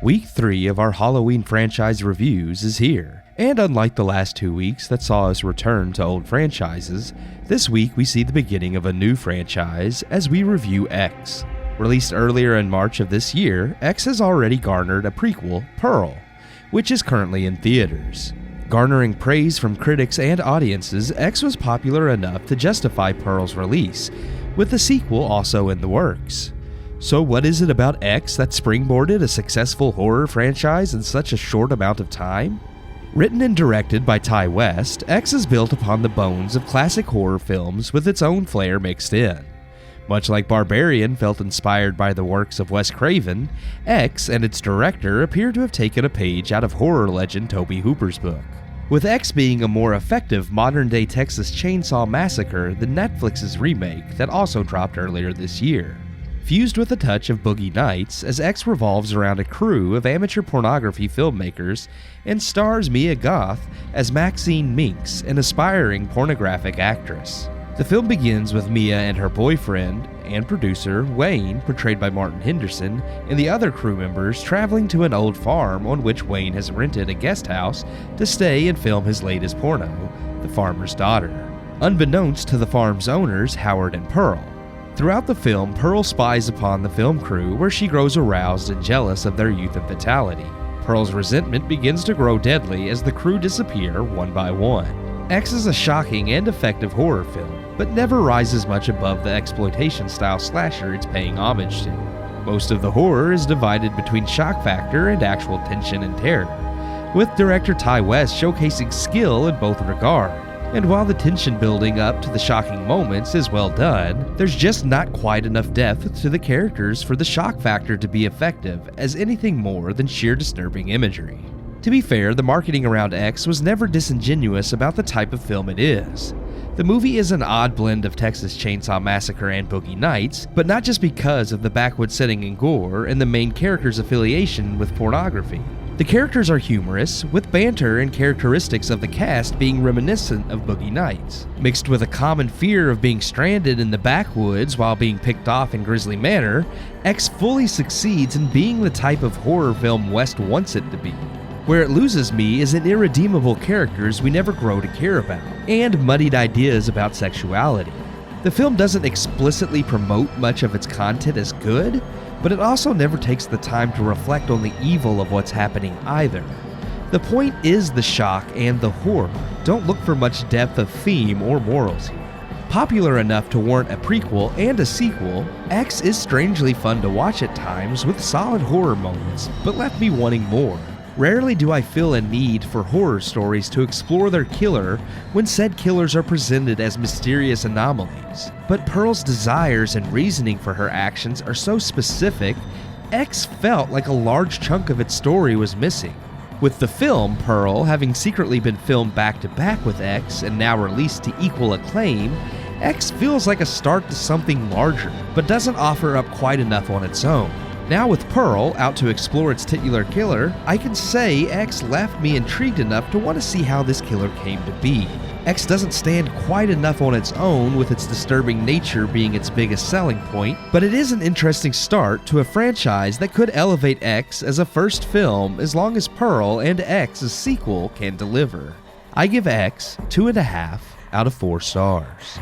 Week 3 of our Halloween franchise reviews is here, and unlike the last 2 weeks that saw us return to old franchises, this week we see the beginning of a new franchise as we review X. Released earlier in March of this year, X has already garnered a prequel, Pearl, which is currently in theaters. Garnering praise from critics and audiences, X was popular enough to justify Pearl's release, with the sequel also in the works. So what is it about X that springboarded a successful horror franchise in such a short amount of time? Written and directed by Ti West, X is built upon the bones of classic horror films with its own flair mixed in. Much like Barbarian felt inspired by the works of Wes Craven, X and its director appear to have taken a page out of horror legend Tobe Hooper's book. With X being a more effective modern-day Texas Chainsaw Massacre than Netflix's remake that also dropped earlier this year. Fused with a touch of Boogie Nights, as X revolves around a crew of amateur pornography filmmakers and stars Mia Goth as Maxine Minks, an aspiring pornographic actress. The film begins with Mia and her boyfriend and producer, Wayne, portrayed by Martin Henderson, and the other crew members traveling to an old farm on which Wayne has rented a guest house to stay and film his latest porno, The Farmer's Daughter, unbeknownst to the farm's owners, Howard and Pearl. Throughout the film, Pearl spies upon the film crew where she grows aroused and jealous of their youth and vitality. Pearl's resentment begins to grow deadly as the crew disappear one by one. X is a shocking and effective horror film, but never rises much above the exploitation-style slasher it's paying homage to. Most of the horror is divided between shock factor and actual tension and terror, with director Ti West showcasing skill in both regard. And while the tension building up to the shocking moments is well done, there's just not quite enough depth to the characters for the shock factor to be effective as anything more than sheer disturbing imagery. To be fair, the marketing around X was never disingenuous about the type of film it is. The movie is an odd blend of Texas Chainsaw Massacre and Boogie Nights, but not just because of the backwoods setting and gore and the main character's affiliation with pornography. The characters are humorous, with banter and characteristics of the cast being reminiscent of Boogie Nights. Mixed with a common fear of being stranded in the backwoods while being picked off in grisly manner, X fully succeeds in being the type of horror film West wants it to be. Where it loses me is in irredeemable characters we never grow to care about, and muddied ideas about sexuality. The film doesn't explicitly promote much of its content as good, but it also never takes the time to reflect on the evil of what's happening either. The point is the shock and the horror. Don't look for much depth of theme or morals here. Popular enough to warrant a prequel and a sequel, X is strangely fun to watch at times with solid horror moments, but left me wanting more. Rarely do I feel a need for horror stories to explore their killer when said killers are presented as mysterious anomalies. But Pearl's desires and reasoning for her actions are so specific, X felt like a large chunk of its story was missing. With the film, Pearl, having secretly been filmed back-to-back with X and now released to equal acclaim, X feels like a start to something larger, but doesn't offer up quite enough on its own. Now with Pearl out to explore its titular killer, I can say X left me intrigued enough to want to see how this killer came to be. X doesn't stand quite enough on its own, with its disturbing nature being its biggest selling point, but it is an interesting start to a franchise that could elevate X as a first film as long as Pearl and X's sequel can deliver. I give X 2.5 out of 4 stars.